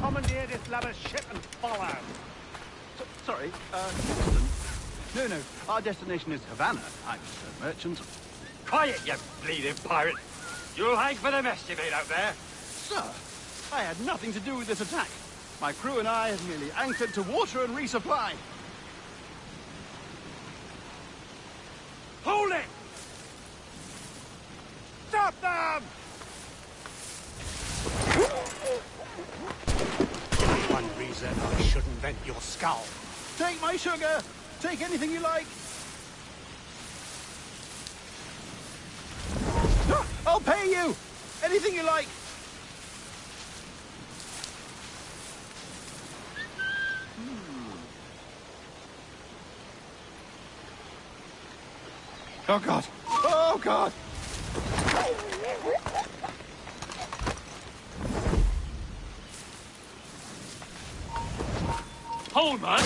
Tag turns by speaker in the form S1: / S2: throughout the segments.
S1: commandeer this lavish ship and follow.
S2: Sorry, Houston. No, our destination is Havana. I'm a merchant.
S3: Quiet, you bleeding pirate! You'll hang for the mess you made out there.
S2: Sir, I had nothing to do with this attack. My crew and I have merely anchored to water and resupply.
S3: Hold it!
S1: Stop them! One reason I shouldn't vent your skull.
S2: Take my sugar! Take anything you like! I'll pay you! Anything you like! Oh, God! Oh, God!
S3: Hold, man!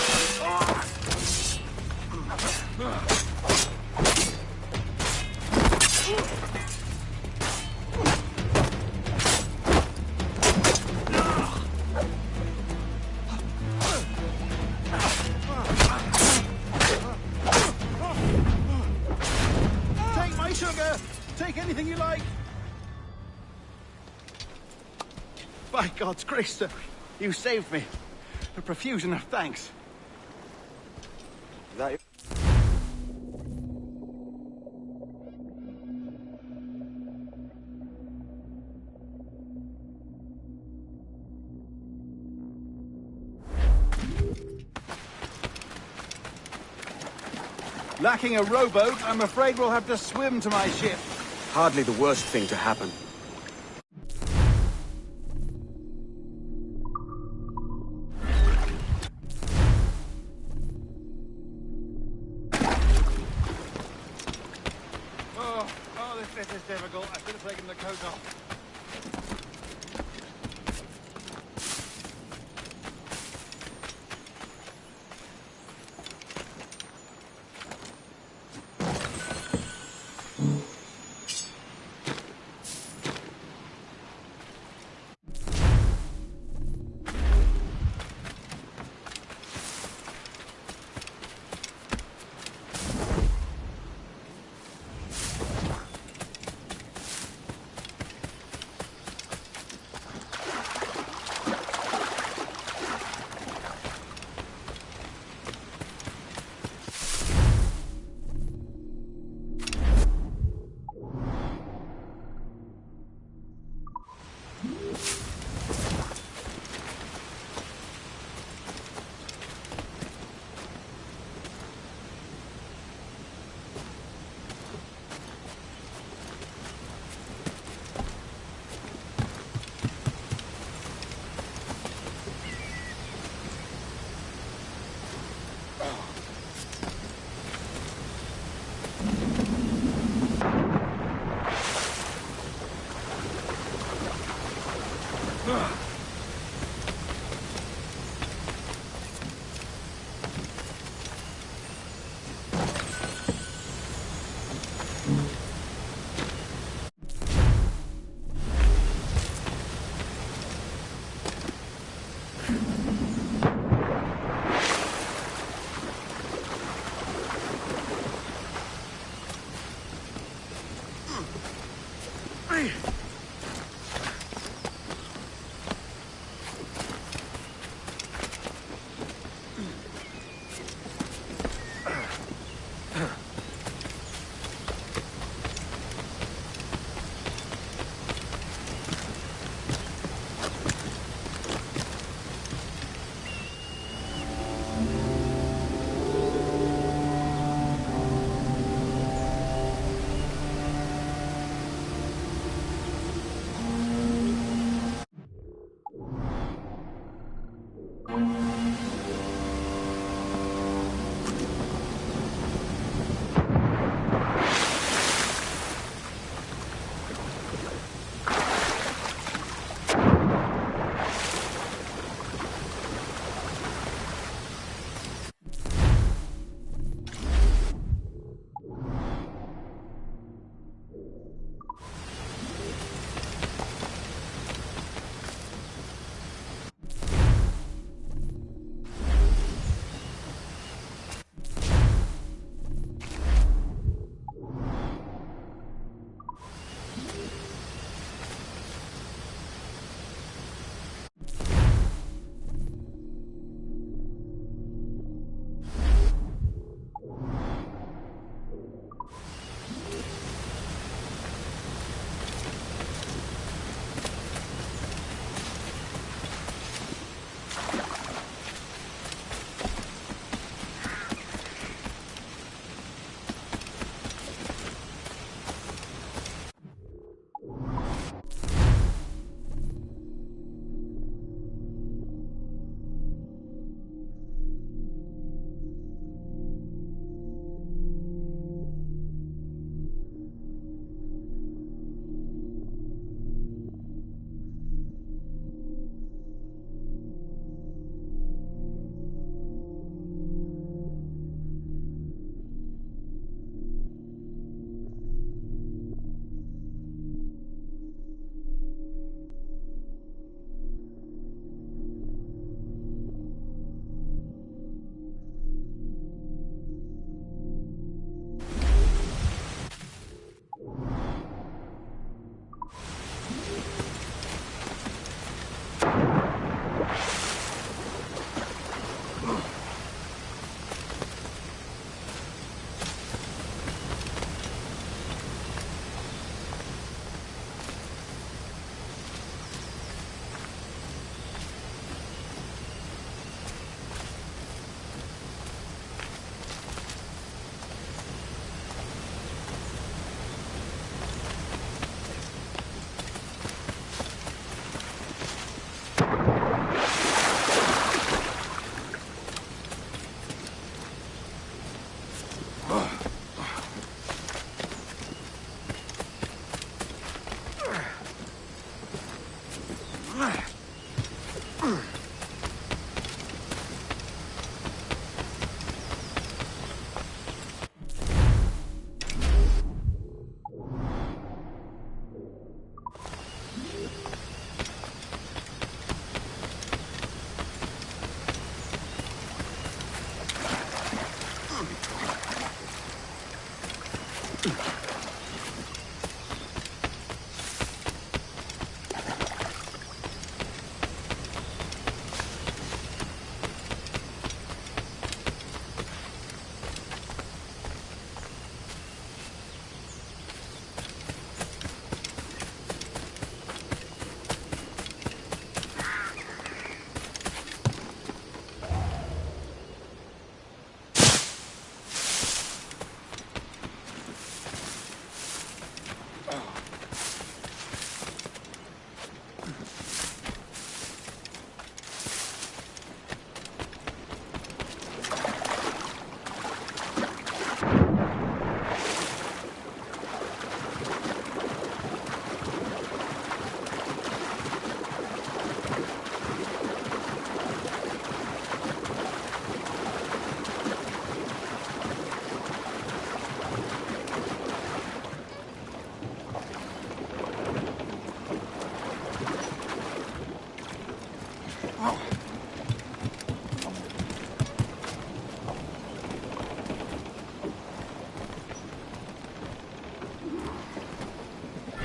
S2: Take my sugar! Take anything you like! By God's grace, sir, you saved me. A profusion of thanks.
S4: Is that
S2: Lacking a rowboat, I'm afraid we'll have to swim to my ship.
S4: hardly the worst thing to happen?
S2: Oh, this bit is difficult. I should have taken the coat off.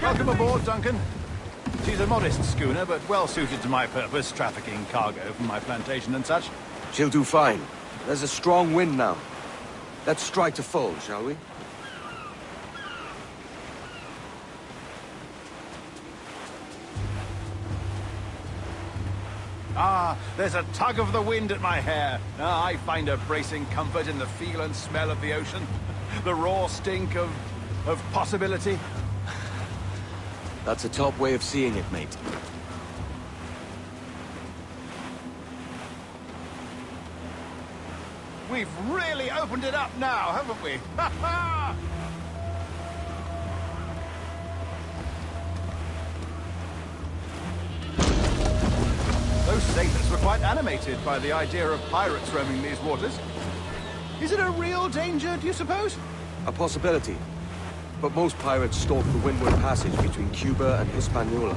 S2: Welcome aboard, Duncan. She's a modest schooner, but well suited to my purpose, trafficking cargo from my plantation and such.
S4: She'll do fine. There's a strong wind now. Let's strike to full, shall we?
S2: Ah, there's a tug of the wind at my hair. Ah, I find a bracing comfort in the feel and smell of the ocean. The raw stink of possibility.
S4: That's a top way of seeing it, mate.
S2: We've really opened it up now, haven't we? Ha ha! Those sailors were quite animated by the idea of pirates roaming these waters. Is it a real danger, do you suppose?
S4: A possibility. But most pirates stalk the windward passage between Cuba and Hispaniola.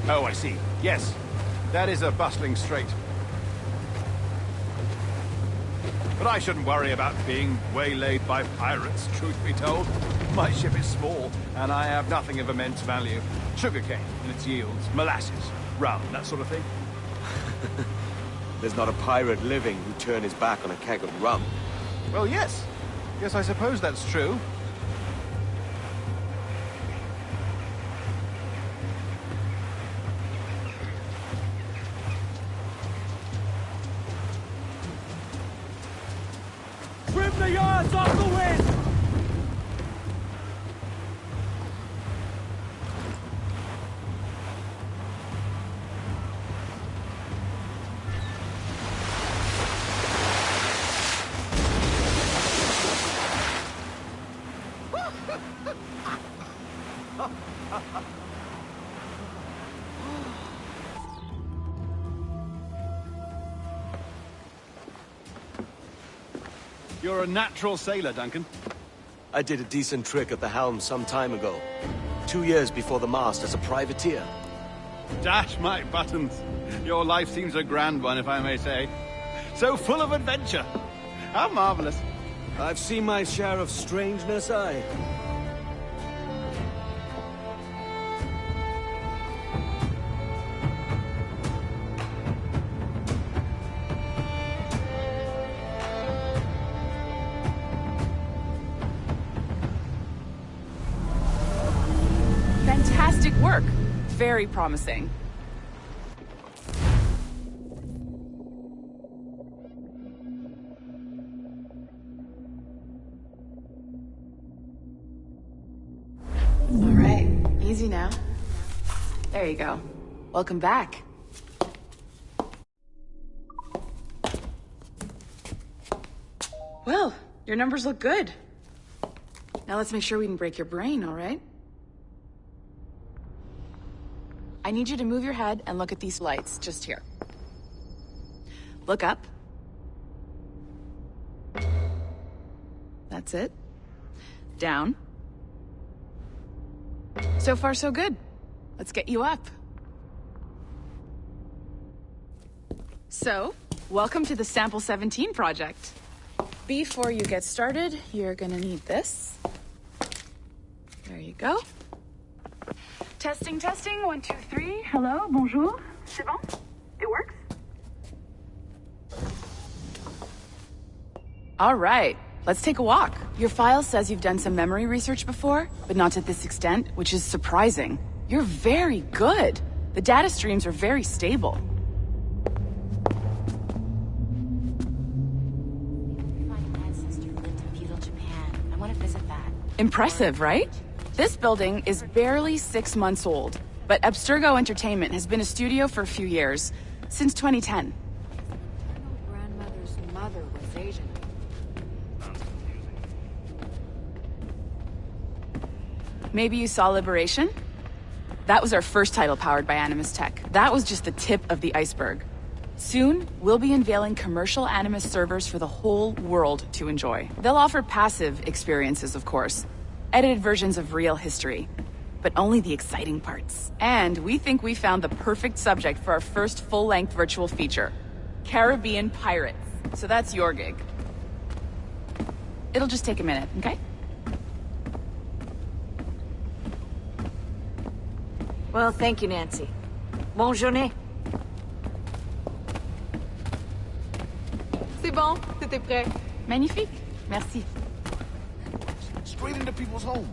S2: Oh, I see. Yes. That is a bustling strait. But I shouldn't worry about being waylaid by pirates, truth be told. My ship is small, and I have nothing of immense value. Sugarcane and its yields, molasses, rum, that sort of thing.
S4: There's not a pirate living who'd turn his back on a keg of rum.
S2: Well, yes. Yes, I suppose that's true.
S3: Trim the yards off the wind!
S2: You're a natural sailor, Duncan.
S4: I did a decent trick at the helm some time ago. 2 years before the mast as a privateer.
S2: Dash my buttons. Your life seems a grand one, if I may say. So full of adventure. How marvelous.
S4: I've seen my share of strangeness, aye.
S5: Fantastic work. Very promising. All right, easy now. There you go. Welcome back. Well, your numbers look good. Now let's make sure we can break your brain, all right? I need you to move your head and look at these lights just here. Look up. That's it. Down. So far, so good. Let's get you up. So, welcome to the Sample 17 project. Before you get started, you're gonna need this. There you go. Testing, testing, 1, 2, 3. Hello, bonjour. C'est bon? It works? All right, let's take a walk. Your file says you've done some memory research before, but not to this extent, which is surprising. You're very good. The data streams are very stable.
S6: My ancestor lived in feudal Japan. I want to visit that.
S5: Impressive, right? This building is barely 6 months old, but Abstergo Entertainment has been a studio for a few years, since 2010.
S6: My grandmother's mother was Asian.
S5: Maybe you saw Liberation? That was our first title powered by Animus Tech. That was just the tip of the iceberg. Soon, we'll be unveiling commercial Animus servers for the whole world to enjoy. They'll offer passive experiences, of course. Edited versions of real history. but only the exciting parts. And we think we found the perfect subject for our first full-length virtual feature. Caribbean pirates. So that's your gig. It'll just take a minute, okay?
S6: Well, thank you, Nancy. Bonne journée.
S5: C'est bon, c'était prêt. Magnifique. Merci.
S7: Straight into people's homes.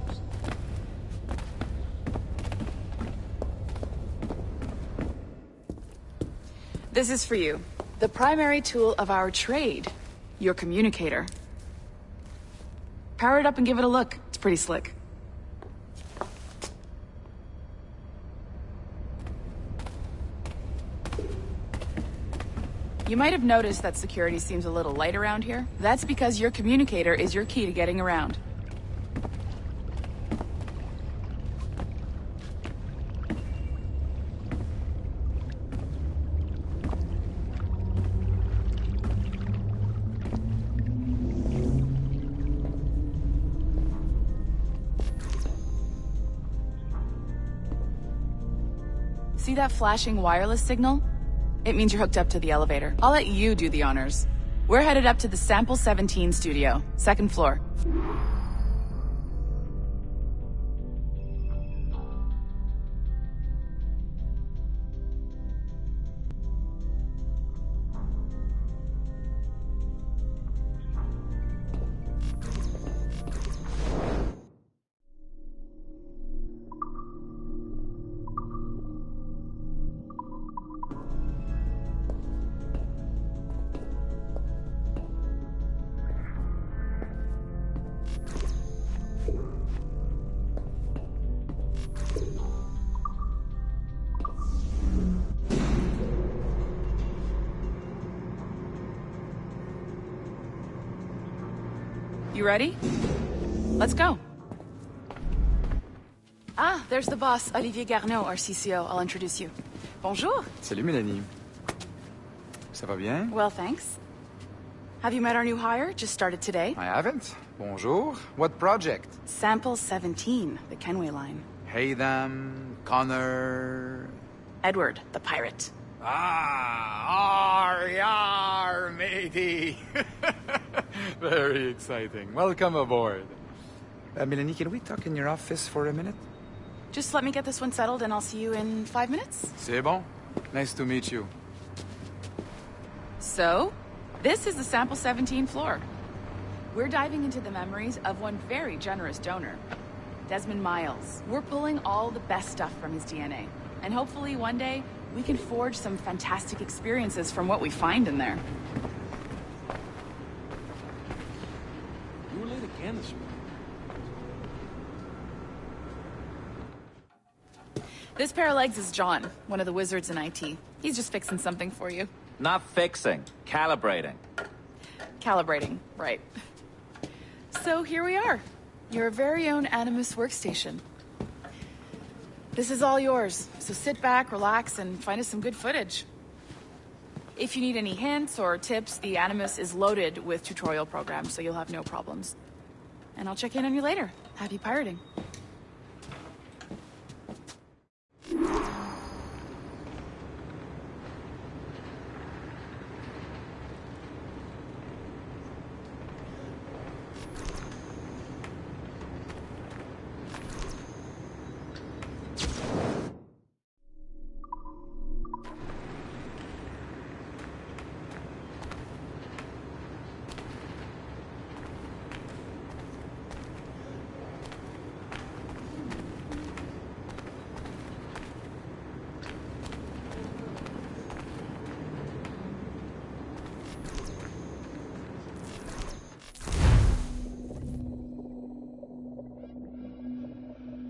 S5: This is for you. The primary tool of our trade. Your communicator. Power it up and give it a look. It's pretty slick. You might have noticed that security seems a little light around here. That's because your communicator is your key to getting around. See that flashing wireless signal? It means you're hooked up to the elevator. I'll let you do the honors. We're headed up to the Sample 17 studio, second floor. You ready? Let's go. Ah, there's the boss, Olivier Garneau, our CCO. I'll introduce you. Bonjour.
S8: Salut Mélanie. Ça va bien?
S5: Well, thanks. Have you met our new hire? Just started today.
S8: I haven't. Bonjour. What project?
S5: Sample 17, the Kenway line.
S8: Haytham, Connor...
S5: Edward, the pirate.
S8: Ah, yar, matey. Very exciting. Welcome aboard. Mélanie, can we talk in your office for a minute?
S5: Just let me get this one settled and I'll see you in 5 minutes.
S8: C'est bon. Nice to meet you.
S5: So, this is the Sample 17 floor. We're diving into the memories of one very generous donor, Desmond Miles. We're pulling all the best stuff from his DNA. And hopefully one day, we can forge some fantastic experiences from what we find in there.
S7: You were late again this morning.
S5: This pair of legs is John, one of the wizards in IT. He's just fixing something for you.
S9: Not fixing, calibrating.
S5: Calibrating, right. So here we are, your very own Animus workstation. This is all yours, so sit back, relax, and find us some good footage. If you need any hints or tips, the Animus is loaded with tutorial programs, so you'll have no problems. And I'll check in on you later. Happy pirating.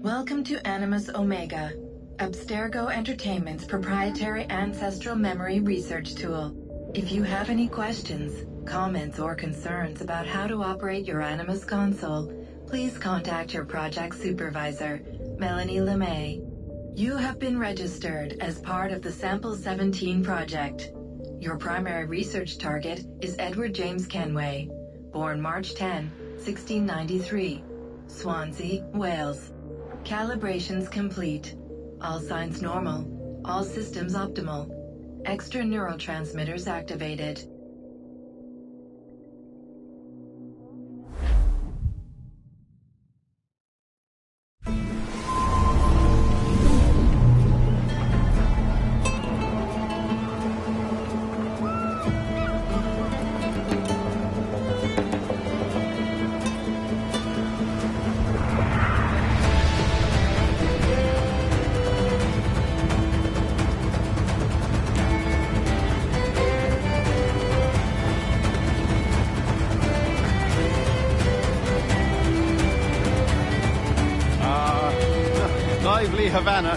S10: Welcome to Animus Omega, Abstergo Entertainment's proprietary ancestral memory research tool. If you have any questions, comments, or concerns about how to operate your Animus console, please contact your project supervisor, Melanie LeMay. You have been registered as part of the Sample 17 project. Your primary research target is Edward James Kenway, born March 10, 1693, Swansea, Wales. Calibrations complete. All signs normal. All systems optimal. Extra neurotransmitters activated.
S2: Lively Havana.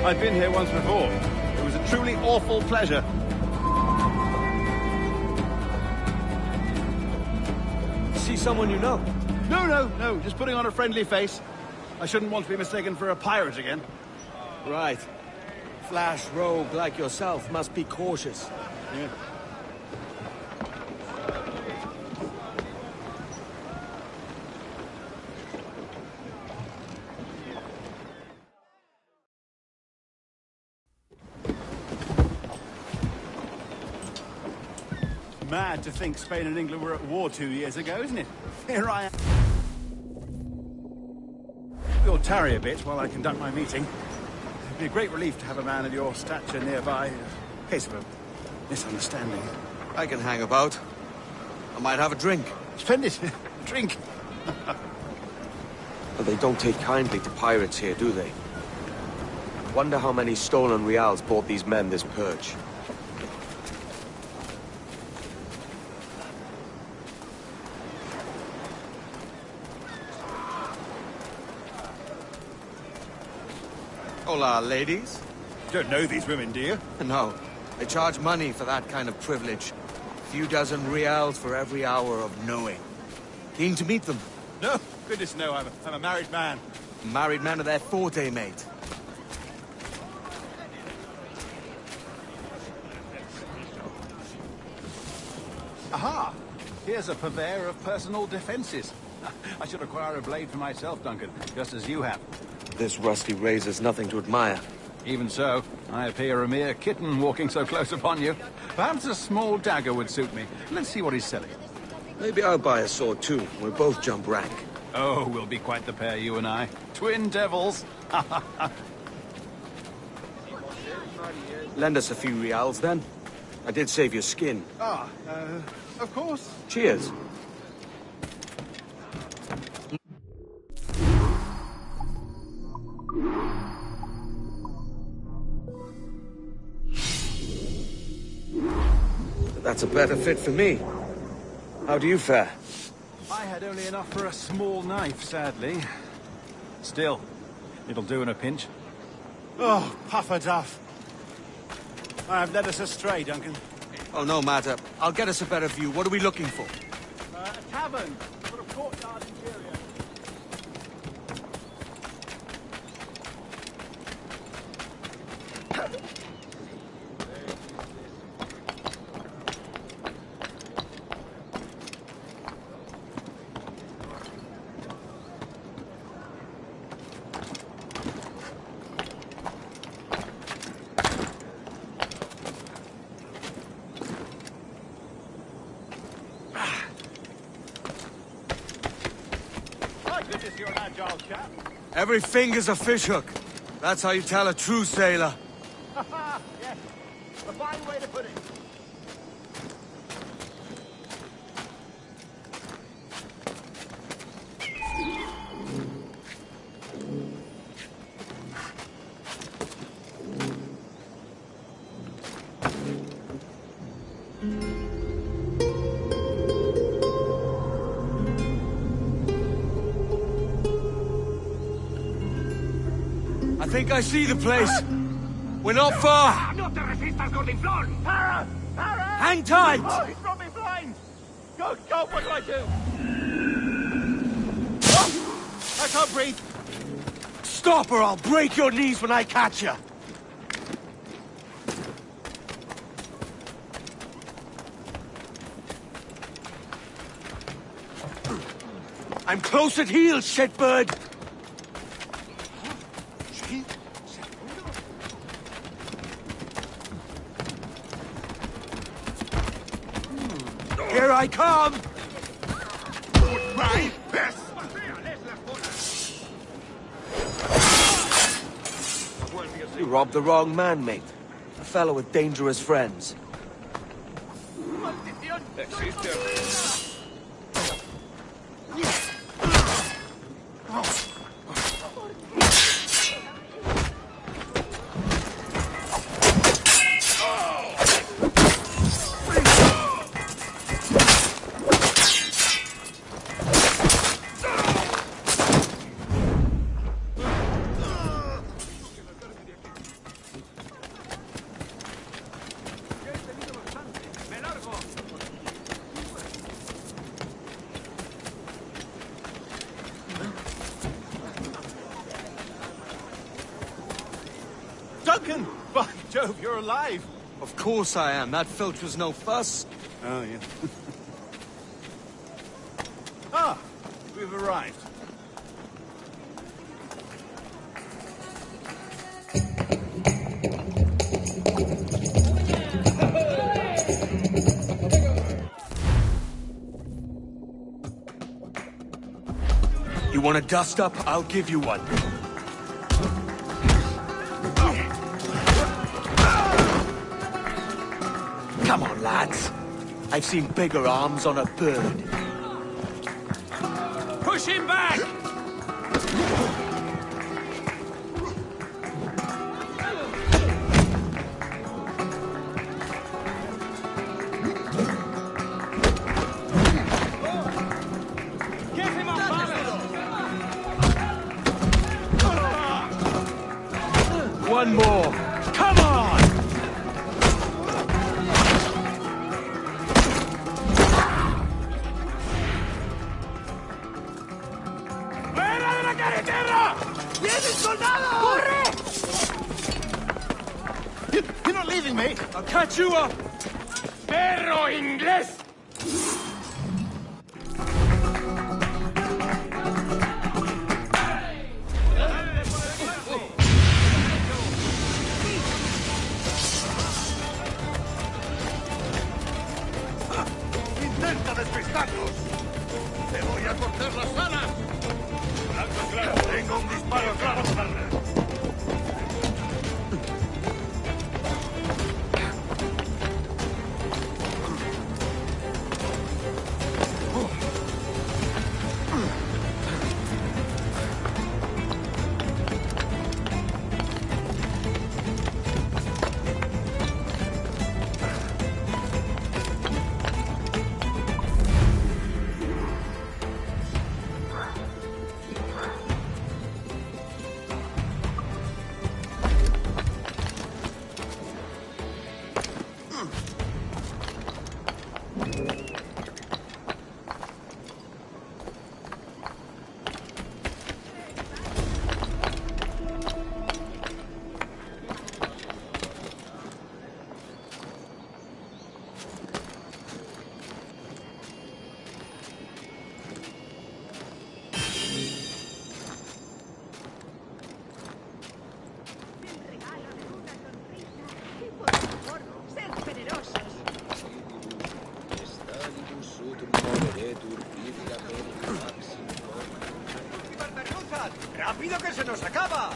S2: I've been here once before. It was a truly awful pleasure.
S4: See someone you know?
S2: No, just putting on a friendly face. I shouldn't want to be mistaken for a pirate again.
S4: Right. Flash rogue like yourself must be cautious.
S2: Yeah. Mad to think Spain and England were at war 2 years ago, isn't it? Here I am. We'll tarry a bit while I conduct my meeting. It'd be a great relief to have a man of your stature nearby, in case of a misunderstanding.
S4: I can hang about. I might have a drink.
S2: Splendid. Drink.
S4: But they don't take kindly to pirates here, do they? Wonder how many stolen reals bought these men this purge. Hola, ladies.
S2: Don't know these women, do you?
S4: No. They charge money for that kind of privilege. A few dozen reals for every hour of knowing. Keen to meet them.
S2: No, goodness no, I'm a married man.
S4: Married men are their forte, mate.
S2: Aha! Here's a purveyor of personal defenses. I should acquire a blade for myself, Duncan, just as you have.
S4: This rusty razor's nothing to admire.
S2: Even so, I appear a mere kitten walking so close upon you. Perhaps a small dagger would suit me. Let's see what he's selling.
S4: Maybe I'll buy a sword too. We'll both jump rank.
S2: Oh, we'll be quite the pair, you and I. Twin devils.
S4: Lend us a few reals, then. I did save your skin.
S2: Of course.
S4: Cheers. That's a better fit for me. How do you fare?
S2: I had only enough for a small knife, sadly. Still, it'll do in a pinch. Oh, puffer duff. I have led us astray, Duncan.
S4: Oh, no matter. I'll get us a better view. What are we looking for?
S2: A tavern, sort of courtyard interior. You're an agile chap.
S4: Every finger's a fishhook. That's how you tell a true sailor.
S2: Yes, a fine way to put it.
S4: I think I see the place. We're not far.
S3: No te resistas, Gordinflón!
S2: Para! Para!
S4: Hang tight!
S2: Oh, he's brought me blind! Good God, what do I do? Oh, I can't breathe.
S4: Stop or I'll break your knees when I catch you. I'm close at heel, shitbird. I come!
S7: My piss!
S4: You robbed the wrong man, mate. A fellow with dangerous friends.
S2: Duncan! By Jove, you're alive!
S4: Of course I am. That filch was no fuss.
S2: Oh, yeah. Ah, we've arrived.
S4: You want a dust-up? I'll give you one. Come on, lads. I've seen bigger arms on a bird.
S3: Push him back! Give him a balance!
S4: One more. Come on!
S2: You're not leaving me!
S4: I'll catch you up!
S3: Perro inglés!
S7: ¡Intenta despistarnos! ¡Te voy a cortar las alas! ¡Blanco claro! ¡Tengo un disparo claro!
S4: ¡Rápido que se nos acaba!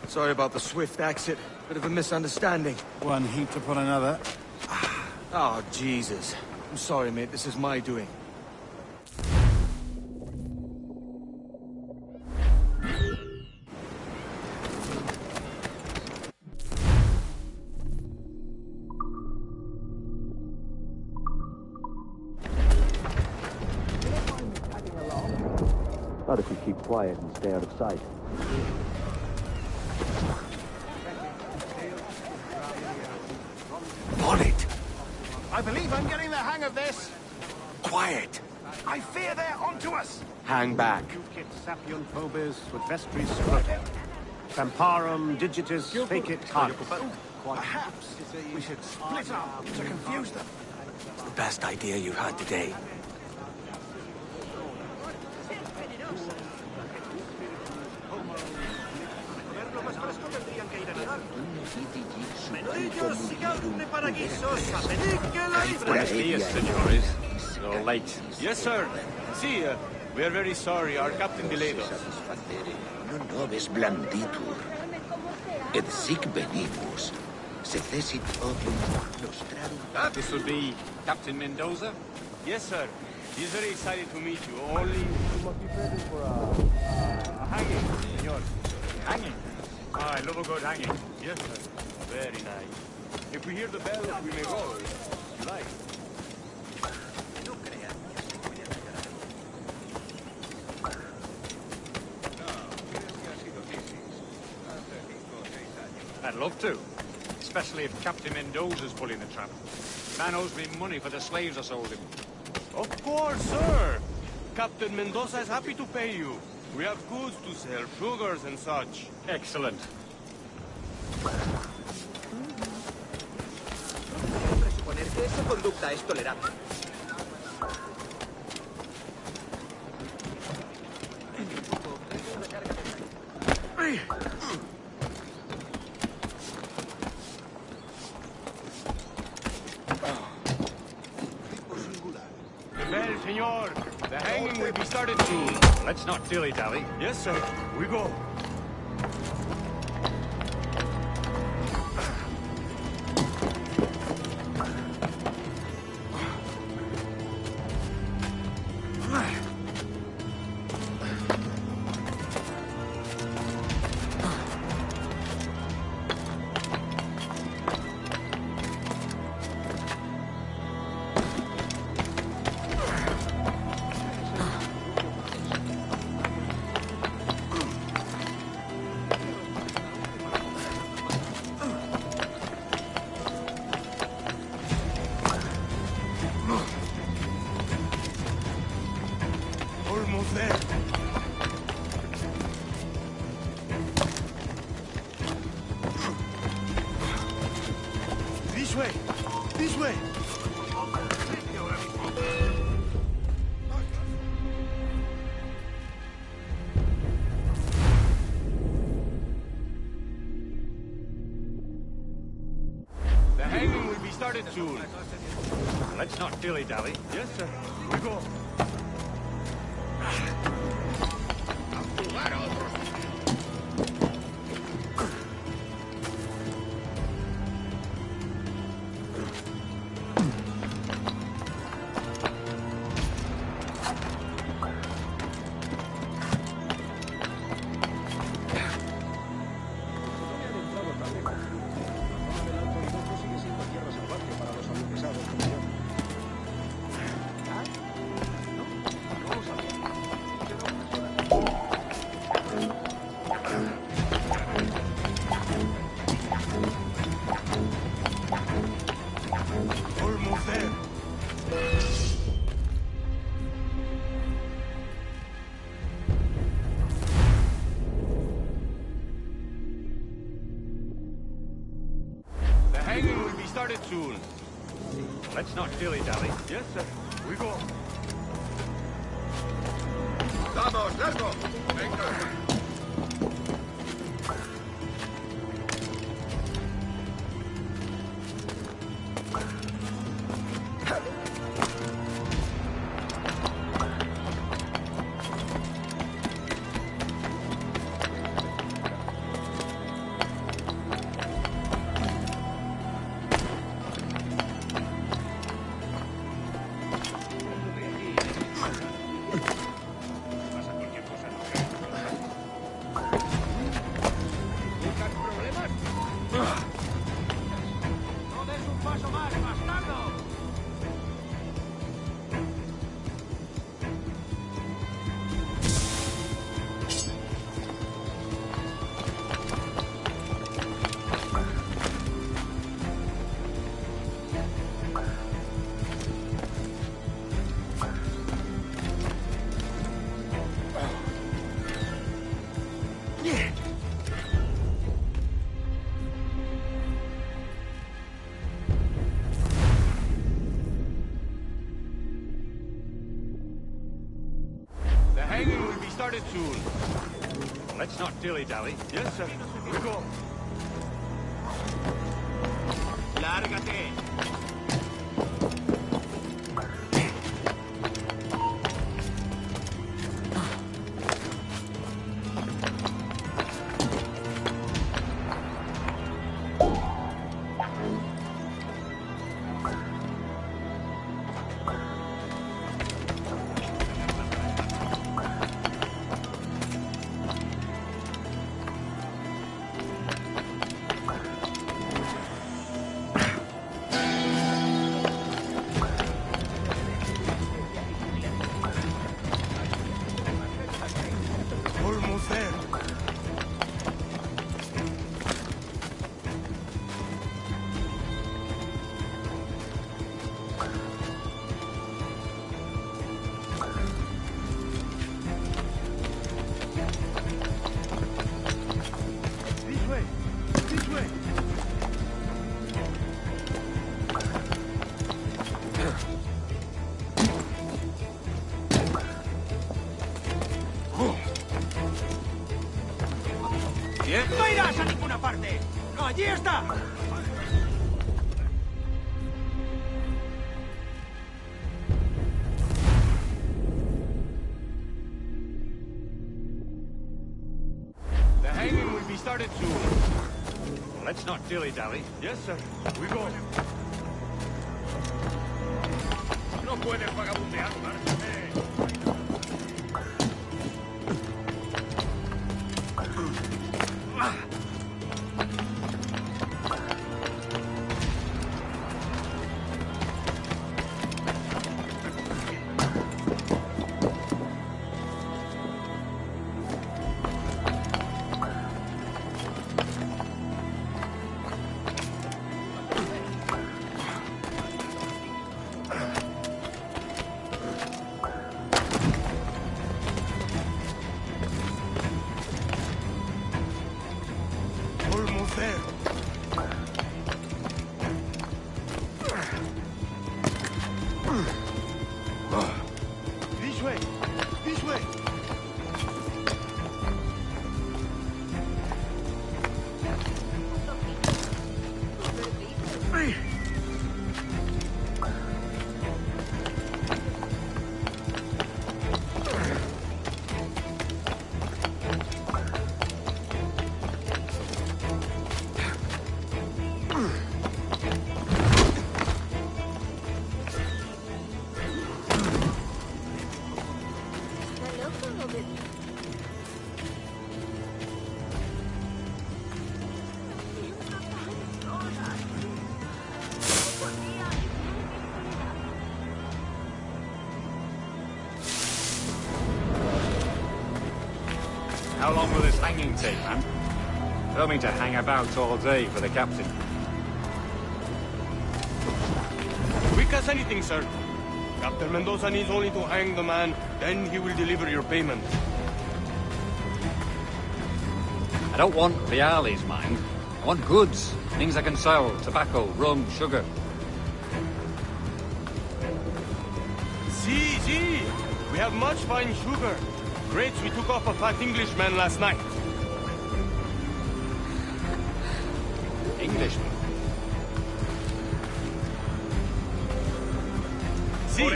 S4: Sorry about the swift exit. Bit of a misunderstanding.
S2: One heaped upon another.
S4: Oh, Jesus. I'm sorry, mate. This is my doing.
S11: Not if you keep quiet and stay out of sight.
S4: On it!
S2: I believe I'm getting the hang of this.
S4: Quiet!
S2: I fear they're onto us.
S4: Hang back.
S1: Ducit sapium phobis with vestris scrotem. Vamparum digitis fecit carnis.
S2: Perhaps we should split up to confuse them.
S4: The best idea you've had today.
S3: Buenos dias, senores. So late.
S2: Yes, sir. See, we are very sorry. Our captain delayed us.
S12: Non nobis blanditur. Et sic venimus. Secessit ovium nostrarum.
S3: This would be Captain Mendoza?
S2: Yes, sir. He's very excited to meet you. Only you must be ready for a hanging, senor.
S3: Hanging? Oh, I love a good hanging.
S2: Yes, sir. Very nice. If we hear the bell, we may go. If you like.
S3: I'd love to. Especially if Captain Mendoza's pulling the trap. Man owes me money for the slaves I sold him.
S2: Of course, sir. Captain Mendoza is happy to pay you. We have goods to sell, sugars and such.
S3: Excellent.
S13: Presuponer que esa conducta es tolerable.
S2: The bell, senor. The hanging will be started soon.
S3: Let's not dilly-dally.
S2: Yes, sir. We go. Almost there. This way. This way. The hanging will be started soon.
S3: Let's not dilly-dally.
S2: Yes, sir. We go. Almost there. The hanging will be started soon.
S3: Let's not dilly-dally.
S2: Yes, sir. We go.
S7: ¡Vamos, largo! ¡Venga!
S3: started soon. Let's not dilly-dally.
S7: Yes, sir. We go.
S12: Lárgate.
S7: Almost there. This way. This way.
S12: Bien.
S13: ¡No irás a ninguna parte! ¡Allí está!
S3: The hanging will be started soon. Let's not dilly-dally.
S7: Yes, sir. We go. No puedes vagabundear, márchate. Almost there. This way. This way.
S3: How long will this hanging take, man? I don't mean to hang about all day for the captain.
S7: Quick as anything, sir. Captain Mendoza needs only to hang the man, then he will deliver your payment.
S3: I don't want reales, mind. I want goods. Things I can sell. Tobacco, rum, sugar.
S7: See. We have much fine sugar. Grapes we took off a fat Englishman last night.
S3: Englishman?
S7: See,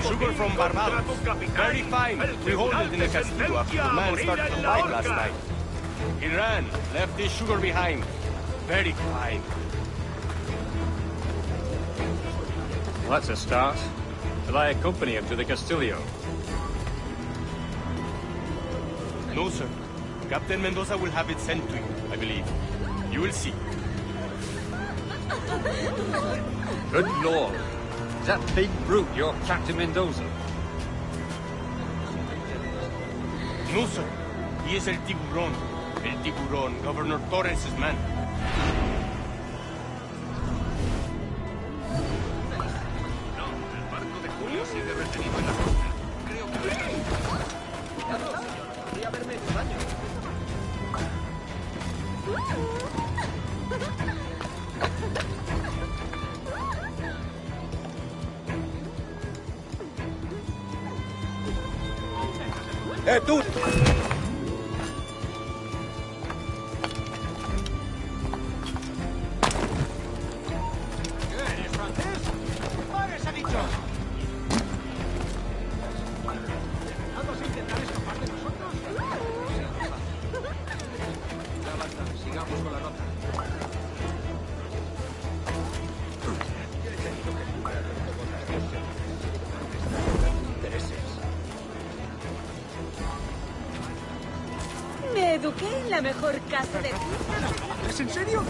S7: sugar from Barbados. Very fine. We hold it in the castillo after the man started to fight last night. He ran, left his sugar behind. Very fine.
S3: Well, that's a start. Shall I accompany him to the Castillo?
S7: No, sir. Captain Mendoza will have it sent to you, I believe. You will see.
S3: Good Lord. Is that big brute your Captain Mendoza?
S7: No, sir. He is El Tiburón. El Tiburón, Governor Torres' man.
S14: tú!
S13: ¿Qué, eres francés? ¡Pares, he dicho! ¿Vamos a intentar escapar de nosotros? Ya basta, sigamos con la nota.
S15: Me eduqué en la mejor casa de...
S13: ¿Es en serio?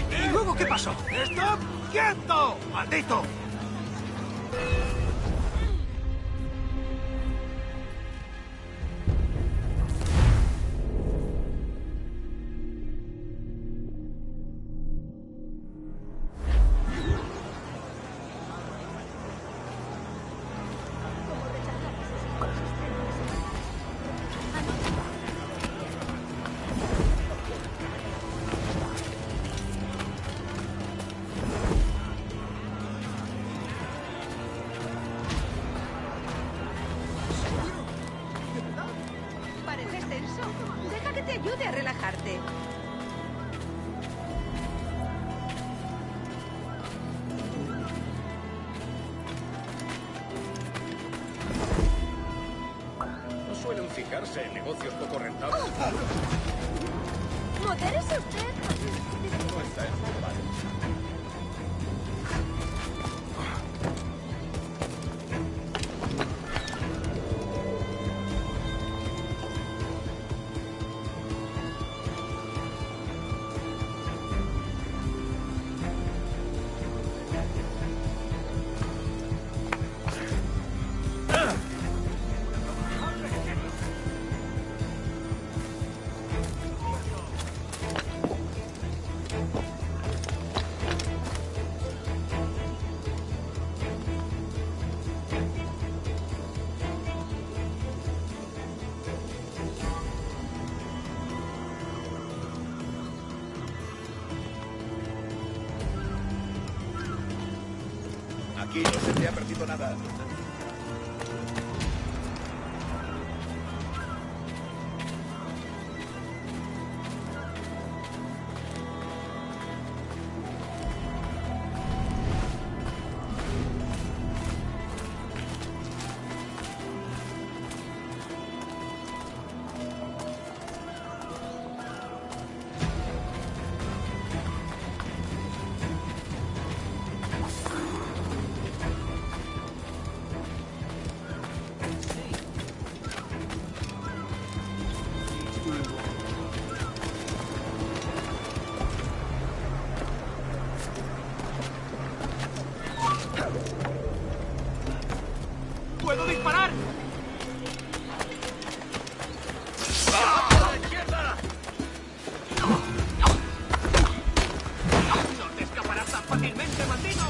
S13: ¿Y luego qué pasó? ¡Stop! ¡Quieto! ¡Maldito!
S15: Pareces tenso. Deja que te ayude a relajarte.
S14: No suelen fijarse en negocios poco rentables.
S15: ¿Modérese usted?
S14: No está en su lugar. Aquí no se te ha perdido nada.
S13: ¡Puedo disparar!
S12: ¡A la izquierda!
S13: ¡No te escaparás tan fácilmente, maldito!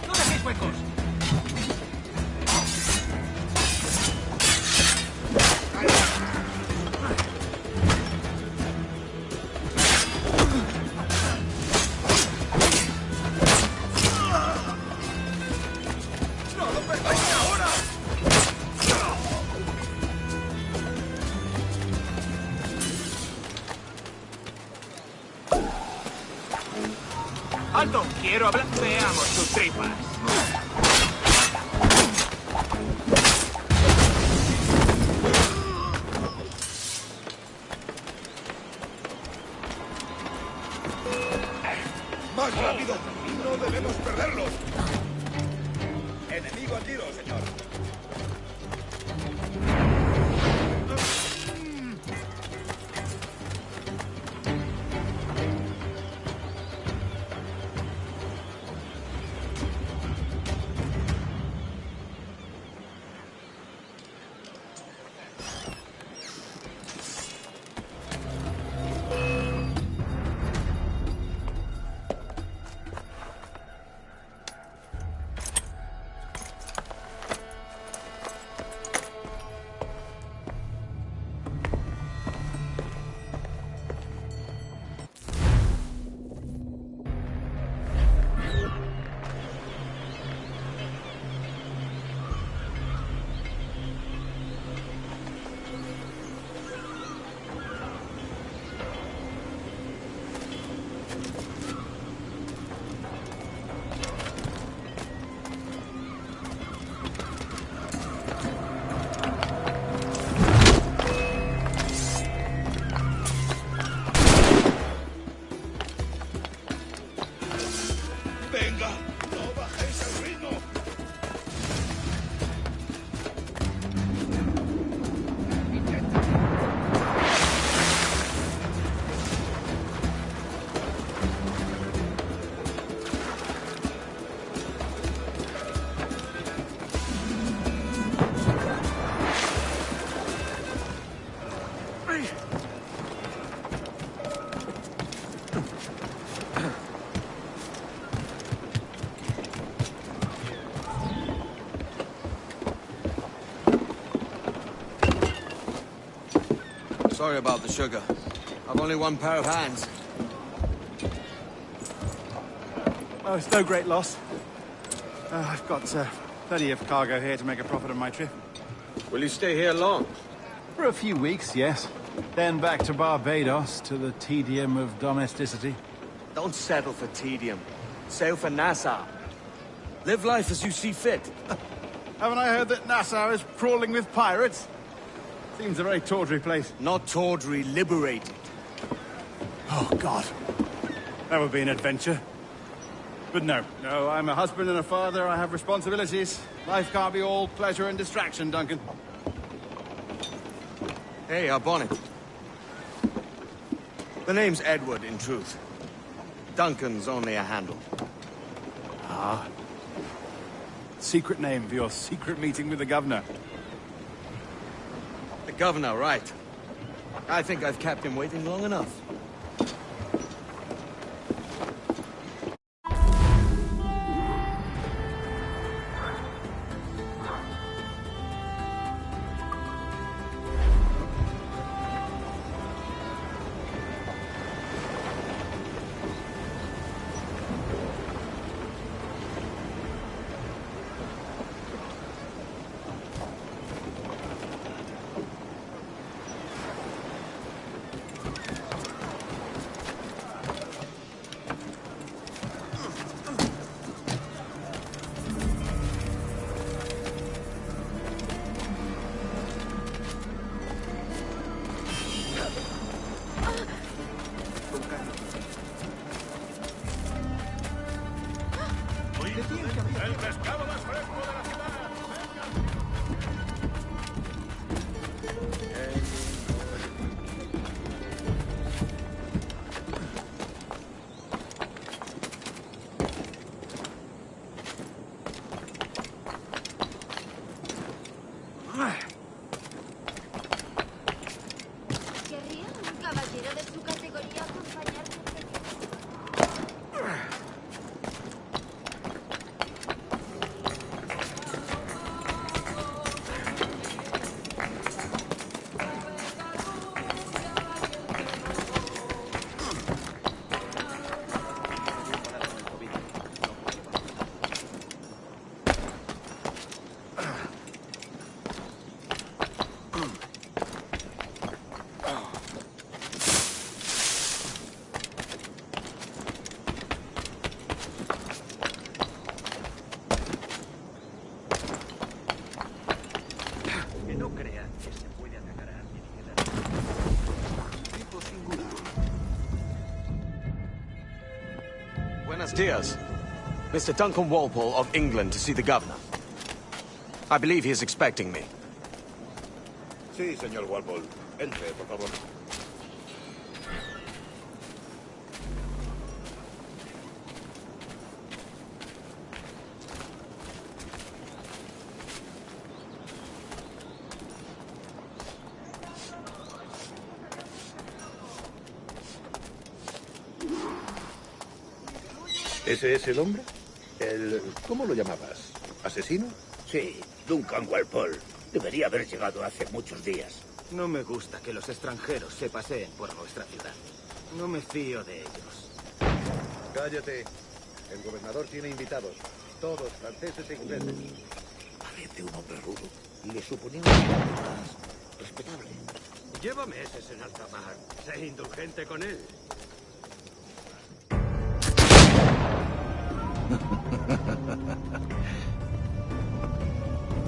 S13: ¡No dejéis huecos!
S12: ¡No lo perdáis ahora!
S13: ¡Alto! Quiero hablar. Veamos tus tripas.
S14: ¡Más rápido! ¡No debemos perderlos! Enemigo a tiro, señor.
S12: Venga, no bajéis el ritmo.
S4: Sorry about the sugar. I've only one pair of hands.
S1: Oh, it's no great loss. I've got plenty of cargo here to make a profit on my trip.
S14: Will you stay here long?
S2: For a few weeks, yes. Then back to Barbados, to the tedium of domesticity.
S4: Don't settle for tedium. Sail for Nassau. Live life as you see fit.
S1: Haven't I heard that Nassau is crawling with pirates? Seems a very tawdry place.
S4: Not tawdry, liberated.
S1: Oh, God. That would be an adventure. But no, I'm a husband and a father. I have responsibilities. Life can't be all pleasure and distraction, Duncan.
S4: Hey, our bonnet. The name's Edward, in truth. Duncan's only a handle.
S1: Ah. Secret name for your secret meeting with the governor.
S4: The governor, right. I think I've kept him waiting long enough.
S12: El pescado más fresco de la ciudad.
S6: ¿Querría un caballero de su categoría acompañarte?
S4: Buenos dias. Mr. Duncan Walpole of England to see the governor. I believe he is expecting me.
S12: Sí, señor Walpole. Entre, por favor. ¿Ese es el hombre? ¿Cómo lo llamabas? ¿Asesino?
S13: Sí, Duncan Walpole. Debería haber llegado hace muchos días.
S16: No me gusta que los extranjeros se paseen por nuestra ciudad. No me fío de ellos.
S12: Cállate. El gobernador tiene invitados. Todos franceses e ingleses.
S13: Parece un hombre rudo. Le suponía un hombre más respetable.
S14: Lleva meses en alta mar. Sé indulgente con él.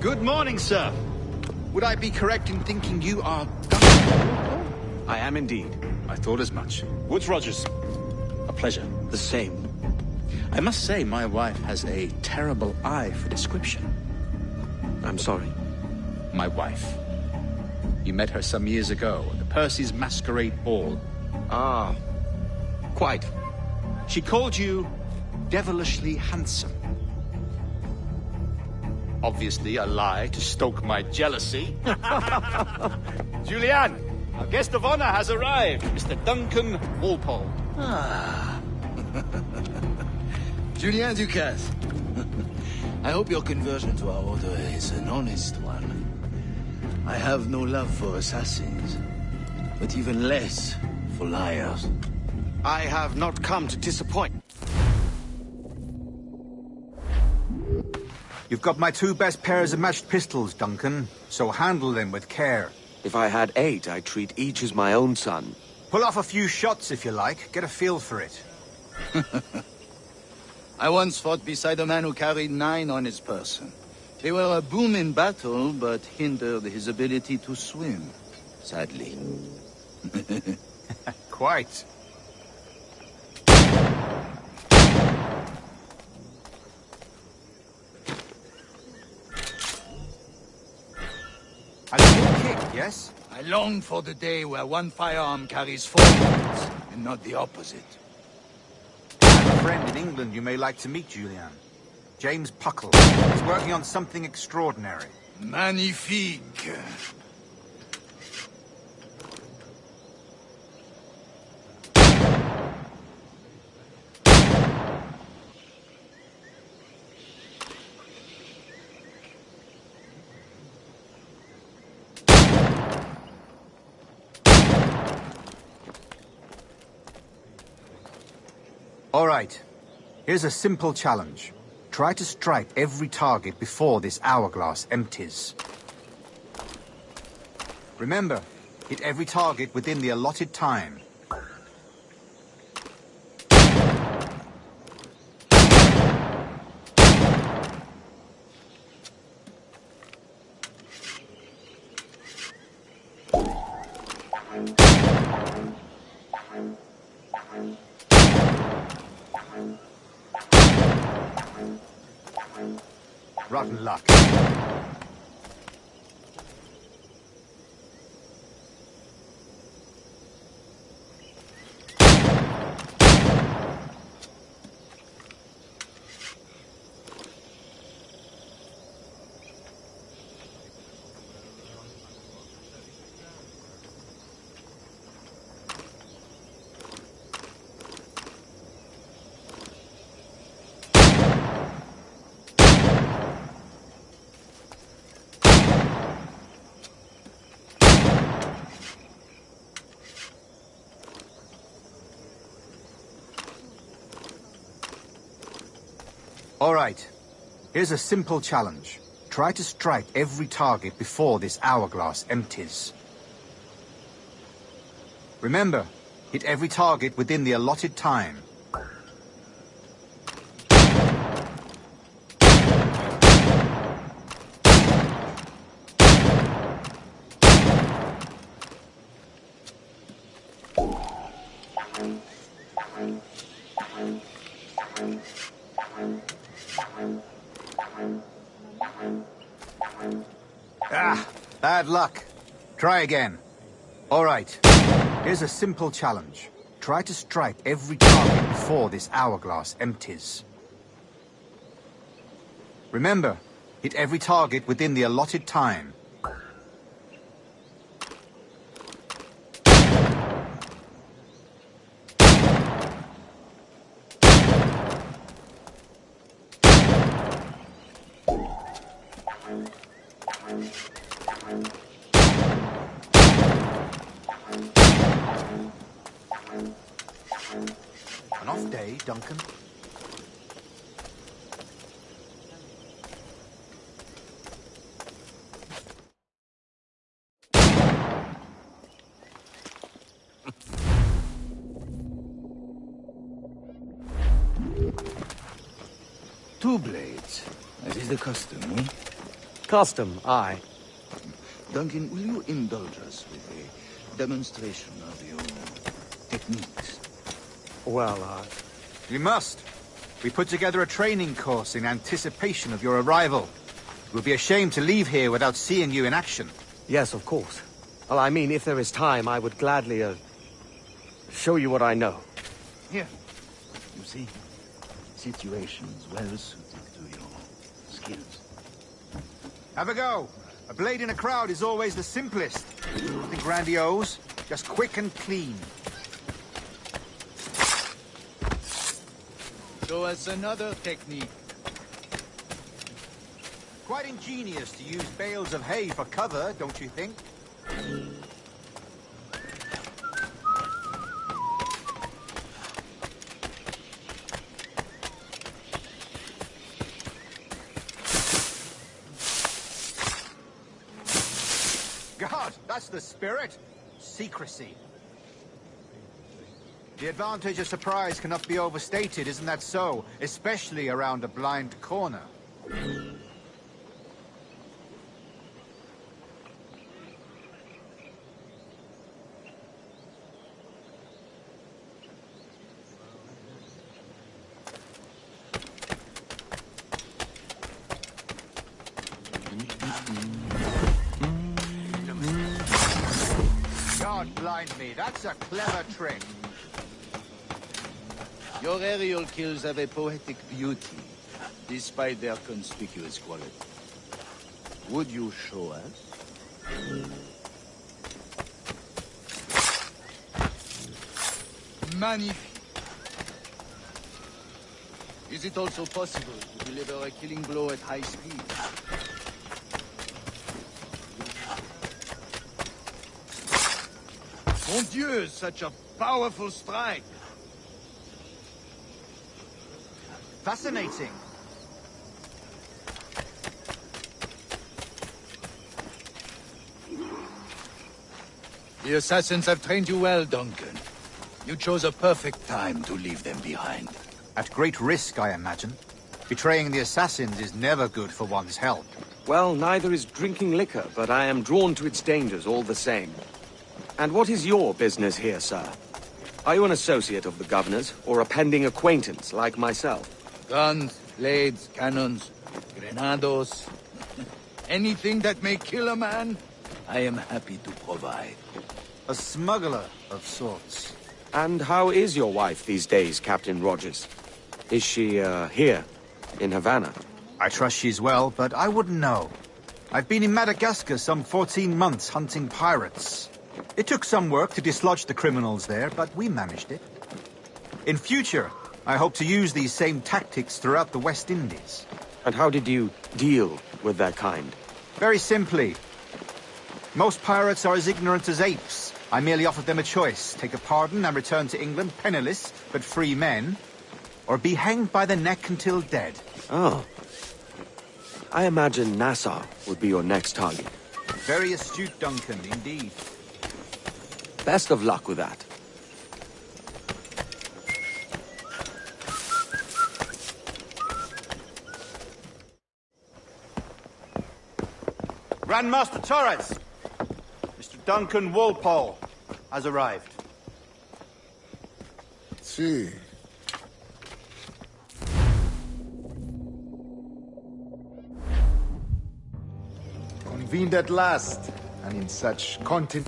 S17: Good morning, sir. Would I be correct in thinking you are...
S4: I am indeed.
S17: I thought as much. Woods Rogers. A pleasure.
S4: The same.
S18: I must say, my wife has a terrible eye for description.
S4: I'm sorry.
S18: My wife. You met her some years ago at the Percy's Masquerade Ball.
S4: Ah, quite.
S18: She called you devilishly handsome. Obviously a lie to stoke my jealousy.
S2: Julian, our guest of honor has arrived, Mr. Duncan Walpole.
S19: Ah. Julien Ducasse. I hope your conversion to our order is an honest one. I have no love for assassins, but even less for liars.
S4: I have not come to disappoint.
S20: You've got my 2 best pairs of matched pistols, Duncan, so handle them with care.
S4: If I had 8, I'd treat each as my own son.
S20: Pull off a few shots if you like, get a feel for it.
S19: I once fought beside a man who carried 9 on his person. They were a boon in battle, but hindered his ability to swim, sadly.
S20: Quite. A little kick, yes?
S19: I long for the day where one firearm carries 4 bullets, and not the opposite.
S20: I have a friend in England you may like to meet, Julian. James Puckle. He's working on something extraordinary.
S19: Magnifique.
S20: All right. Here's a simple challenge. Try to strike every target before this hourglass empties. Remember, hit every target within the allotted time. Rotten luck. All right. Here's a simple challenge. Try to strike every target before this hourglass empties. Remember, hit every target within the allotted time. Ah, bad luck. Try again. All right. Here's a simple challenge. Try to strike every target before this hourglass empties. Remember, hit every target within the allotted time. An off day, Duncan.
S19: Two blades, as is the custom, eh?
S4: Custom, aye.
S19: Duncan, will you indulge us with a demonstration of your techniques?
S4: Well,
S20: You must. We put together a training course in anticipation of your arrival. It would be a shame to leave here without seeing you in action.
S21: Yes, of course. Well, I mean, if there is time, I would gladly, show you what I know.
S19: Here. You see? Situations well suited to your skills.
S20: Have a go. A blade in a crowd is always the simplest. Nothing grandiose, just quick and clean.
S19: Show us another technique.
S20: Quite ingenious to use bales of hay for cover, don't you think? God, that's the spirit. Secrecy. The advantage of surprise cannot be overstated, isn't that so? Especially around a blind corner. God blind me, that's a clever trick.
S19: Your aerial kills have a poetic beauty, despite their conspicuous quality. Would you show us? Magnifique. Is it also possible to deliver a killing blow at high speed? Mon Dieu, such a powerful strike!
S20: Fascinating.
S19: The assassins have trained you well, Duncan. You chose a perfect time to leave them behind.
S20: At great risk, I imagine. Betraying the assassins is never good for one's health.
S21: Well, neither is drinking liquor, but I am drawn to its dangers all the same. And what is your business here, sir? Are you an associate of the governor's, or a pending acquaintance like myself?
S19: Guns, blades, cannons, grenados. Anything that may kill a man, I am happy to provide.
S20: A smuggler of sorts.
S21: And how is your wife these days, Captain Rogers? Is she, here, in Havana?
S20: I trust she's well, but I wouldn't know. I've been in Madagascar some 14 months hunting pirates. It took some work to dislodge the criminals there, but we managed it. In future, I hope to use these same tactics throughout the West Indies.
S21: And how did you deal with that kind?
S20: Very simply. Most pirates are as ignorant as apes. I merely offered them a choice. Take a pardon and return to England penniless, but free men. Or be hanged by the neck until dead.
S21: Oh. I imagine Nassau would be your next target.
S20: Very astute, Duncan, indeed.
S21: Best of luck with that.
S20: Grandmaster Torres! Mr. Duncan Walpole has arrived.
S22: See. Convened at last, and in such content.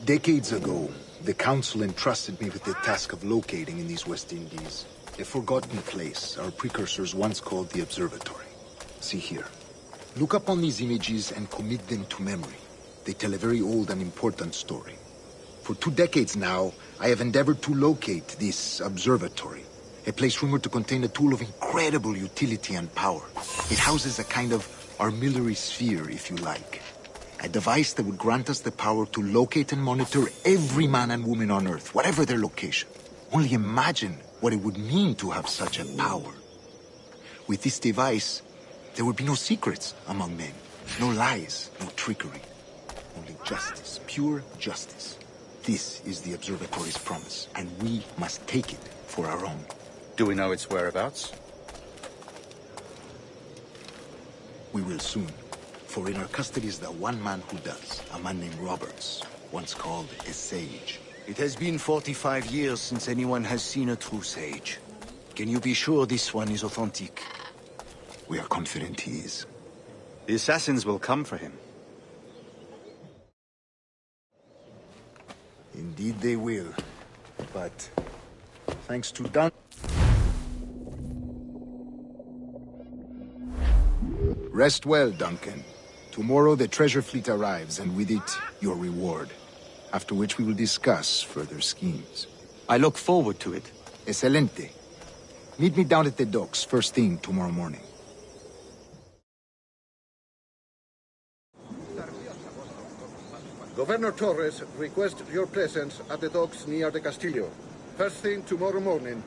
S22: Decades ago, the Council entrusted me with the task of locating in these West Indies a forgotten place our precursors once called the Observatory. See here. Look upon these images and commit them to memory. They tell a very old and important story. For 2 decades now, I have endeavored to locate this observatory, a place rumored to contain a tool of incredible utility and power. It houses a kind of armillary sphere, if you like. A device that would grant us the power to locate and monitor every man and woman on Earth, whatever their location. Only imagine what it would mean to have such a power. With this device, there would be no secrets among men, no lies, no trickery. Only justice, pure justice. This is the observatory's promise, and we must take it for our own.
S18: Do we know its whereabouts?
S22: We will soon. for in our custody is the one man who does, a man named Roberts, once called a sage.
S19: It has been 45 years since anyone has seen a true sage. Can you be sure this one is authentic?
S22: We are confident he is.
S20: The assassins will come for him.
S22: Indeed they will. But thanks to Dun... Rest well, Duncan. Tomorrow the treasure fleet arrives, and with it, your reward. After which we will discuss further schemes.
S21: I look forward to it.
S22: Excelente. Meet me down at the docks first thing tomorrow morning.
S12: Governor Torres requests your presence at the docks near the Castillo. First thing tomorrow morning.